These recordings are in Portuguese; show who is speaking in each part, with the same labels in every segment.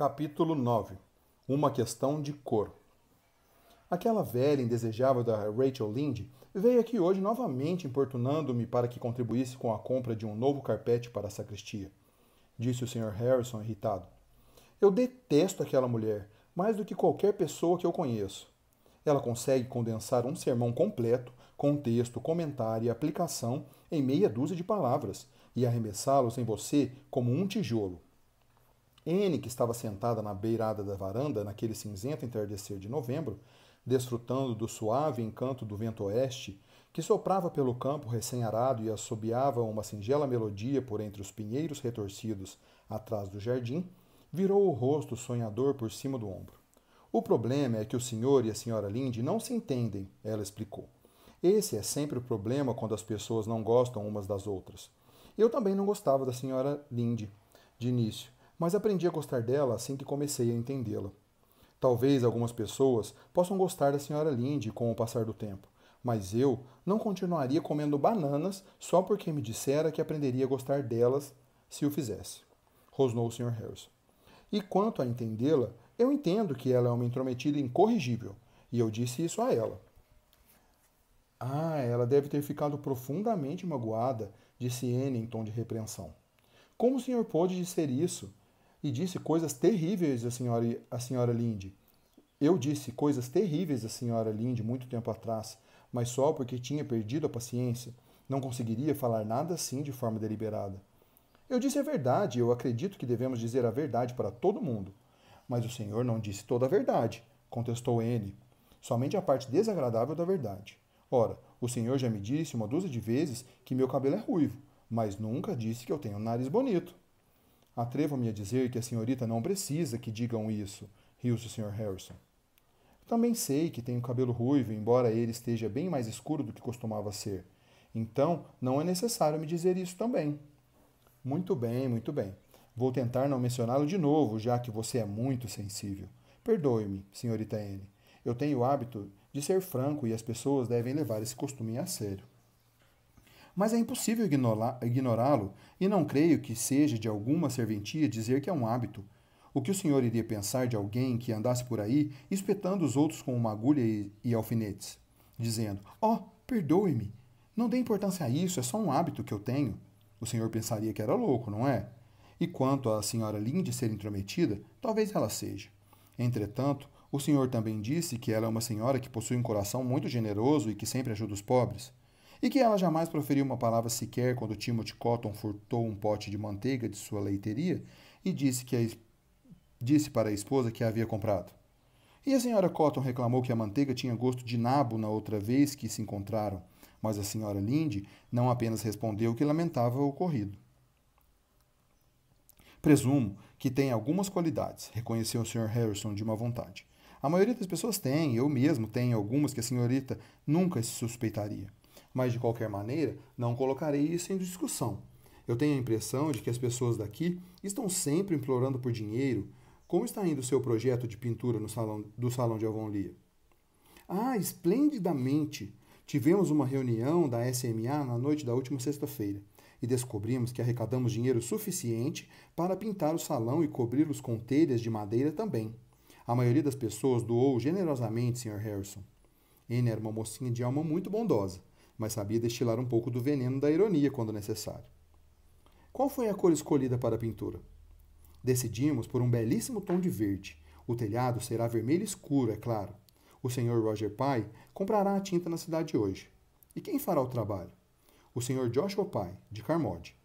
Speaker 1: Capítulo 9. Uma questão de cor. Aquela velha indesejável da Rachel Lynde veio aqui hoje novamente importunando-me para que contribuísse com a compra de um novo carpete para a sacristia, disse o Sr. Harrison irritado. Eu detesto aquela mulher, mais do que qualquer pessoa que eu conheço. Ela consegue condensar um sermão completo, com texto, comentário e aplicação em meia dúzia de palavras, e arremessá-los em você como um tijolo. Anne, que estava sentada na beirada da varanda naquele cinzento entardecer de novembro, desfrutando do suave encanto do vento oeste, que soprava pelo campo recém-arado e assobiava uma singela melodia por entre os pinheiros retorcidos atrás do jardim, virou o rosto sonhador por cima do ombro. O problema é que o senhor e a senhora Lynde não se entendem, ela explicou. Esse é sempre o problema quando as pessoas não gostam umas das outras. Eu também não gostava da senhora Lynde, de início, mas aprendi a gostar dela assim que comecei a entendê-la. Talvez algumas pessoas possam gostar da senhora Lynde com o passar do tempo, mas eu não continuaria comendo bananas só porque me dissera que aprenderia a gostar delas se o fizesse, rosnou o Sr. Harrison. E quanto a entendê-la, eu entendo que ela é uma intrometida incorrigível, e eu disse isso a ela. Ah, ela deve ter ficado profundamente magoada, disse Anne em tom de repreensão. Como o senhor pôde dizer isso? E disse coisas terríveis à senhora Lynde. Eu disse coisas terríveis à senhora Lynde muito tempo atrás, mas só porque tinha perdido a paciência. Não conseguiria falar nada assim de forma deliberada. Eu disse a verdade, eu acredito que devemos dizer a verdade para todo mundo. Mas o senhor não disse toda a verdade, contestou Anne. Somente a parte desagradável da verdade. Ora, o senhor já me disse uma dúzia de vezes que meu cabelo é ruivo, mas nunca disse que eu tenho um nariz bonito. Atrevo-me a dizer que a senhorita não precisa que digam isso, riu-se o Sr. Harrison. Também sei que tenho cabelo ruivo, embora ele esteja bem mais escuro do que costumava ser. Então, não é necessário me dizer isso também. Muito bem, muito bem. Vou tentar não mencioná-lo de novo, já que você é muito sensível. Perdoe-me, senhorita Anne. Eu tenho o hábito de ser franco e as pessoas devem levar esse costume a sério. Mas é impossível ignorá-lo, e não creio que seja de alguma serventia dizer que é um hábito. O que o senhor iria pensar de alguém que andasse por aí espetando os outros com uma agulha e alfinetes, dizendo: perdoe-me, não dê importância a isso, é só um hábito que eu tenho. O senhor pensaria que era louco, não é? E quanto à senhora Lynde ser intrometida, talvez ela seja. Entretanto, o senhor também disse que ela é uma senhora que possui um coração muito generoso e que sempre ajuda os pobres. E que ela jamais proferiu uma palavra sequer quando Timothy Cotton furtou um pote de manteiga de sua leiteria e disse para a esposa que a havia comprado. E a senhora Cotton reclamou que a manteiga tinha gosto de nabo na outra vez que se encontraram, mas a senhora Lynde não apenas respondeu que lamentava o ocorrido. Presumo que tem algumas qualidades, reconheceu o Sr. Harrison de má vontade. A maioria das pessoas tem, eu mesmo tenho algumas que a senhorita nunca se suspeitaria. Mas, de qualquer maneira, não colocarei isso em discussão. Eu tenho a impressão de que as pessoas daqui estão sempre implorando por dinheiro. Como está indo o seu projeto de pintura do Salão de Avonlea? Ah, esplendidamente! Tivemos uma reunião da SMA na noite da última sexta-feira e descobrimos que arrecadamos dinheiro suficiente para pintar o salão e cobri-los com telhas de madeira também. A maioria das pessoas doou generosamente, Sr. Harrison. Anne era uma mocinha de alma muito bondosa, mas sabia destilar um pouco do veneno da ironia quando necessário. Qual foi a cor escolhida para a pintura? Decidimos por um belíssimo tom de verde. O telhado será vermelho escuro, é claro. O Sr. Roger Pye comprará a tinta na cidade hoje. E quem fará o trabalho? O Sr. Joshua Pye, de Carmody.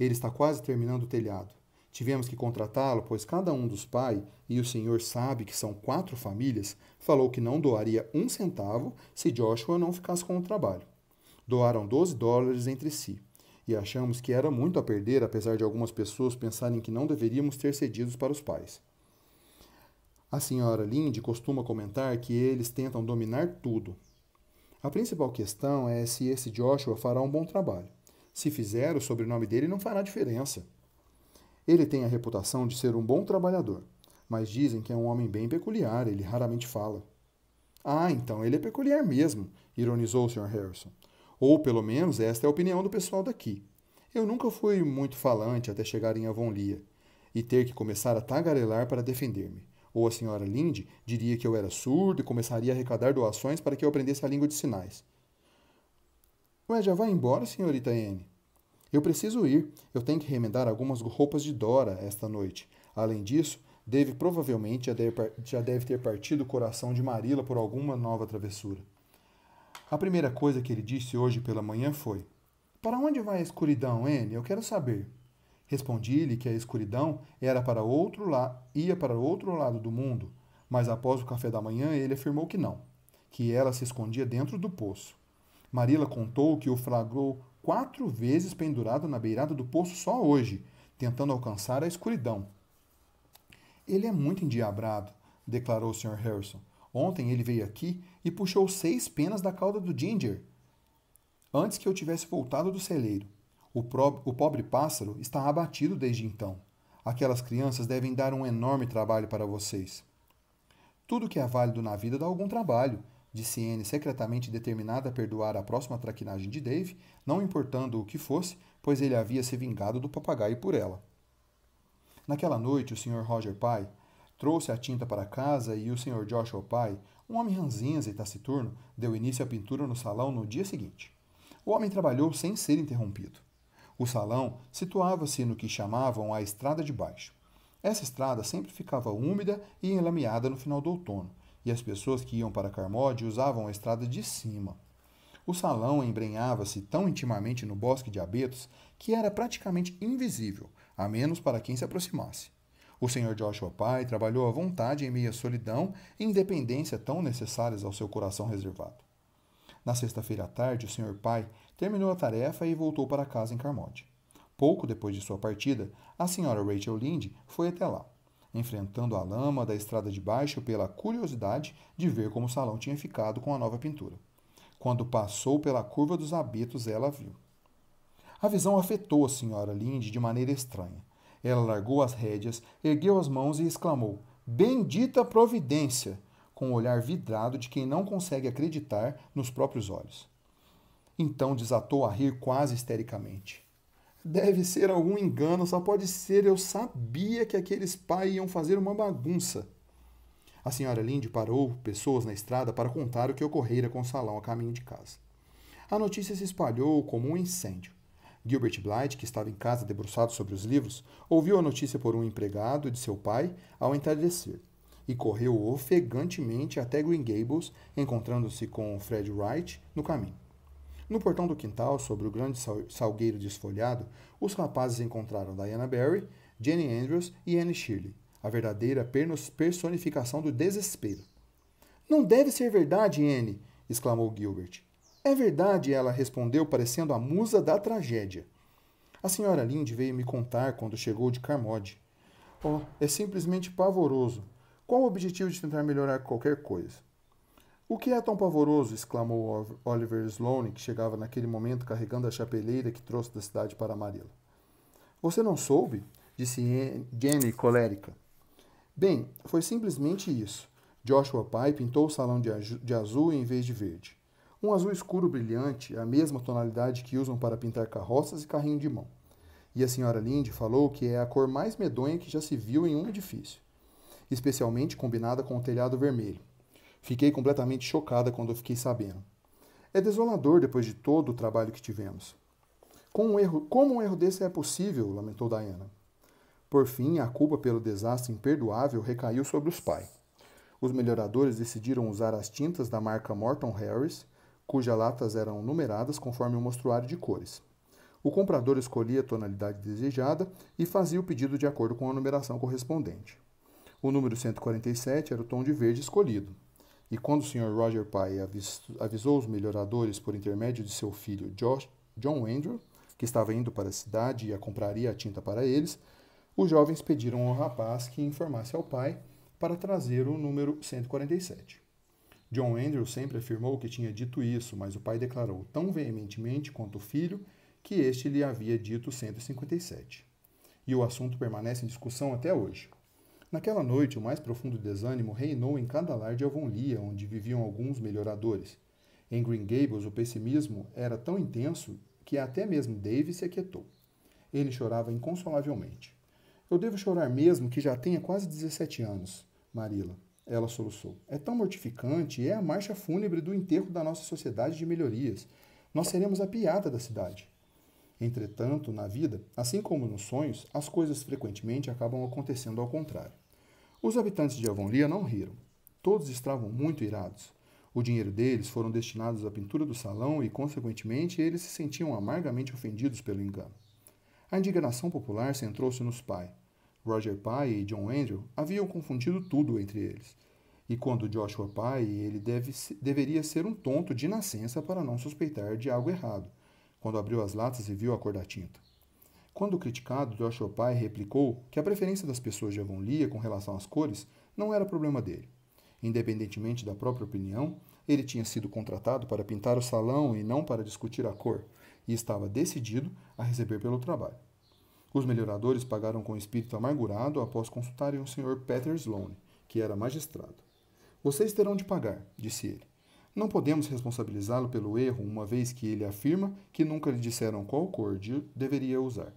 Speaker 1: Ele está quase terminando o telhado. Tivemos que contratá-lo, pois cada um dos Pye, e o senhor sabe que são 4 famílias, falou que não doaria 1 centavo se Joshua não ficasse com o trabalho. Doaram $12 entre si, e achamos que era muito a perder, apesar de algumas pessoas pensarem que não deveríamos ter cedidos para os pais. A senhora Lynde costuma comentar que eles tentam dominar tudo. A principal questão é se esse Joshua fará um bom trabalho. Se fizer, o sobrenome dele não fará diferença. Ele tem a reputação de ser um bom trabalhador, mas dizem que é um homem bem peculiar, ele raramente fala. Ah, então ele é peculiar mesmo, ironizou o Sr. Harrison. Ou, pelo menos, esta é a opinião do pessoal daqui. Eu nunca fui muito falante até chegar em Avonlea. e ter que começar a tagarelar para defender-me. Ou a senhora Linde diria que eu era surdo e começaria a arrecadar doações para que eu aprendesse a língua de sinais. Ué, já vai embora, senhorita Anne? Eu preciso ir. Eu tenho que remendar algumas roupas de Dora esta noite. Além disso, Dave provavelmente já deve ter partido o coração de Marilla por alguma nova travessura. A primeira coisa que ele disse hoje pela manhã foi: Para onde vai a escuridão, Anne? Eu quero saber. Respondi-lhe que a escuridão ia para outro lado do mundo, mas após o café da manhã ele afirmou que não, que ela se escondia dentro do poço. Marilla contou que o flagrou 4 vezes pendurado na beirada do poço só hoje, tentando alcançar a escuridão. Ele é muito endiabrado, declarou o Sr. Harrison. Ontem ele veio aqui e puxou 6 penas da cauda do Ginger, antes que eu tivesse voltado do celeiro. O pobre pássaro está abatido desde então. Aquelas crianças devem dar um enorme trabalho para vocês. Tudo que é válido na vida dá algum trabalho, disse Anne, secretamente determinada a perdoar a próxima traquinagem de Dave, não importando o que fosse, pois ele havia se vingado do papagaio por ela. Naquela noite, o Sr. Roger Pye trouxe a tinta para casa e o Sr. Joshua Pye, um homem ranzinza e taciturno, deu início à pintura no salão no dia seguinte. O homem trabalhou sem ser interrompido. O salão situava-se no que chamavam a estrada de baixo. Essa estrada sempre ficava úmida e enlameada no final do outono, e as pessoas que iam para Carmody usavam a estrada de cima. O salão embrenhava-se tão intimamente no bosque de abetos que era praticamente invisível, a menos para quem se aproximasse. O Sr. Joshua Pye trabalhou à vontade em meio à solidão e independência tão necessárias ao seu coração reservado. Na sexta-feira à tarde, o Sr. Pye terminou a tarefa e voltou para casa em Carmody. Pouco depois de sua partida, a Sra. Rachel Lynde foi até lá, enfrentando a lama da estrada de baixo pela curiosidade de ver como o salão tinha ficado com a nova pintura. Quando passou pela curva dos abetos, ela viu. A visão afetou a Sra. Lynde de maneira estranha. Ela largou as rédeas, ergueu as mãos e exclamou: Bendita providência! Com o olhar vidrado de quem não consegue acreditar nos próprios olhos. Então desatou a rir quase histericamente. Deve ser algum engano, só pode ser. Eu sabia que aqueles pais iam fazer uma bagunça. A Sra. Lynde parou pessoas na estrada para contar o que ocorrera com o salão a caminho de casa. A notícia se espalhou como um incêndio. Gilbert Blythe, que estava em casa debruçado sobre os livros, ouviu a notícia por um empregado de seu pai ao entardecer e correu ofegantemente até Green Gables, encontrando-se com Fred Wright no caminho. No portão do quintal, sobre o grande salgueiro desfolhado, os rapazes encontraram Diana Barry, Jenny Andrews e Anne Shirley, a verdadeira personificação do desespero. Não deve ser verdade, Anne! Exclamou Gilbert. É verdade, ela respondeu, parecendo a musa da tragédia. A Sra. Lynde veio me contar quando chegou de Carmody. Oh, é simplesmente pavoroso. Qual o objetivo de tentar melhorar qualquer coisa? O que é tão pavoroso? Exclamou Oliver Sloane, que chegava naquele momento carregando a chapeleira que trouxe da cidade para Marilla. Você não soube? Disse Jenny colérica. Bem, foi simplesmente isso. Joshua Pye pintou o salão de azul em vez de verde. Um azul escuro brilhante, a mesma tonalidade que usam para pintar carroças e carrinho de mão. E a Sra. Lynde falou que é a cor mais medonha que já se viu em um edifício, especialmente combinada com o telhado vermelho. Fiquei completamente chocada quando eu fiquei sabendo. É desolador depois de todo o trabalho que tivemos. Como um erro desse é possível? Lamentou Diana. Por fim, a culpa pelo desastre imperdoável recaiu sobre os Pye. Os melhoradores decidiram usar as tintas da marca Morton Harris, cujas latas eram numeradas conforme o mostruário de cores. O comprador escolhia a tonalidade desejada e fazia o pedido de acordo com a numeração correspondente. O número 147 era o tom de verde escolhido. E quando o Sr. Roger Pye avisou os melhoradores por intermédio de seu filho John Andrew, que estava indo para a cidade e compraria a tinta para eles, os jovens pediram ao rapaz que informasse ao pai para trazer o número 147. John Andrew sempre afirmou que tinha dito isso, mas o pai declarou tão veementemente quanto o filho que este lhe havia dito 157. E o assunto permanece em discussão até hoje. Naquela noite, o mais profundo desânimo reinou em cada lar de Avonlea, onde viviam alguns melhoradores. Em Green Gables, o pessimismo era tão intenso que até mesmo Dave se aquietou. Ele chorava inconsolavelmente. Eu devo chorar mesmo que já tenha quase 17 anos, Marilla. Ela soluçou. É tão mortificante, é a marcha fúnebre do enterro da nossa sociedade de melhorias. Nós seremos a piada da cidade. Entretanto, na vida, assim como nos sonhos, as coisas frequentemente acabam acontecendo ao contrário. Os habitantes de Avonlea não riram. Todos estavam muito irados. O dinheiro deles foram destinados à pintura do salão e, consequentemente, eles se sentiam amargamente ofendidos pelo engano. A indignação popular centrou-se nos Pye. Roger Pye e John Andrew haviam confundido tudo entre eles. E quando Joshua Pye, ele deveria ser um tonto de nascença para não suspeitar de algo errado, quando abriu as latas e viu a cor da tinta. Quando criticado, Joshua Pye replicou que a preferência das pessoas de Avonlea com relação às cores não era problema dele. Independentemente da própria opinião, ele tinha sido contratado para pintar o salão e não para discutir a cor, e estava decidido a receber pelo trabalho. Os melhoradores pagaram com espírito amargurado após consultarem o Sr. Peter Sloane, que era magistrado. Vocês terão de pagar, disse ele. Não podemos responsabilizá-lo pelo erro, uma vez que ele afirma que nunca lhe disseram qual cor deveria usar,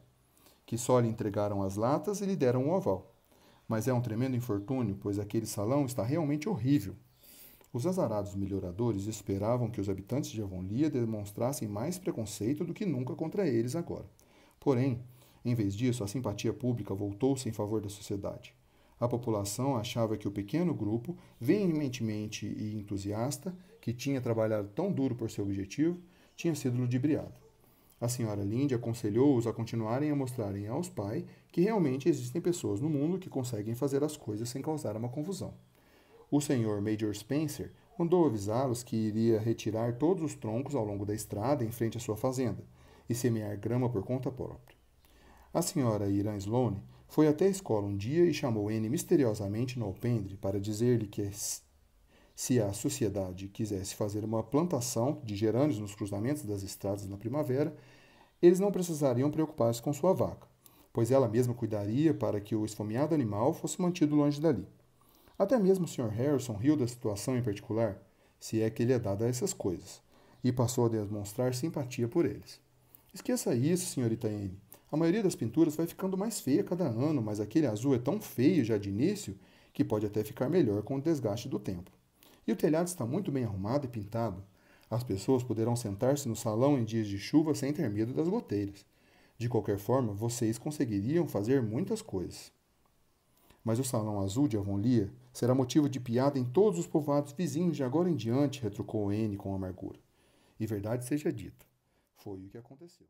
Speaker 1: que só lhe entregaram as latas e lhe deram o aval. Mas é um tremendo infortúnio, pois aquele salão está realmente horrível. Os azarados melhoradores esperavam que os habitantes de Avonlea demonstrassem mais preconceito do que nunca contra eles agora. Porém, em vez disso, a simpatia pública voltou-se em favor da sociedade. A população achava que o pequeno grupo, veementemente e entusiasta, que tinha trabalhado tão duro por seu objetivo, tinha sido ludibriado. A senhora Lynde aconselhou-os a continuarem a mostrarem aos Pye que realmente existem pessoas no mundo que conseguem fazer as coisas sem causar uma confusão. O Sr. Major Spencer mandou avisá-los que iria retirar todos os troncos ao longo da estrada em frente à sua fazenda e semear grama por conta própria. A senhora Irã Sloane foi até a escola um dia e chamou Anne misteriosamente no alpendre para dizer-lhe que se a sociedade quisesse fazer uma plantação de gerânios nos cruzamentos das estradas na primavera, eles não precisariam preocupar-se com sua vaca, pois ela mesma cuidaria para que o esfomeado animal fosse mantido longe dali. Até mesmo o Sr. Harrison riu da situação em particular, se é que ele é dado a essas coisas, e passou a demonstrar simpatia por eles. Esqueça isso, senhorita Anne. A maioria das pinturas vai ficando mais feia cada ano, mas aquele azul é tão feio já de início que pode até ficar melhor com o desgaste do tempo. E o telhado está muito bem arrumado e pintado. As pessoas poderão sentar-se no salão em dias de chuva sem ter medo das goteiras. De qualquer forma, vocês conseguiriam fazer muitas coisas. Mas o salão azul de Avonlea será motivo de piada em todos os povoados vizinhos de agora em diante, retrucou Anne com amargura. E verdade seja dita, foi o que aconteceu.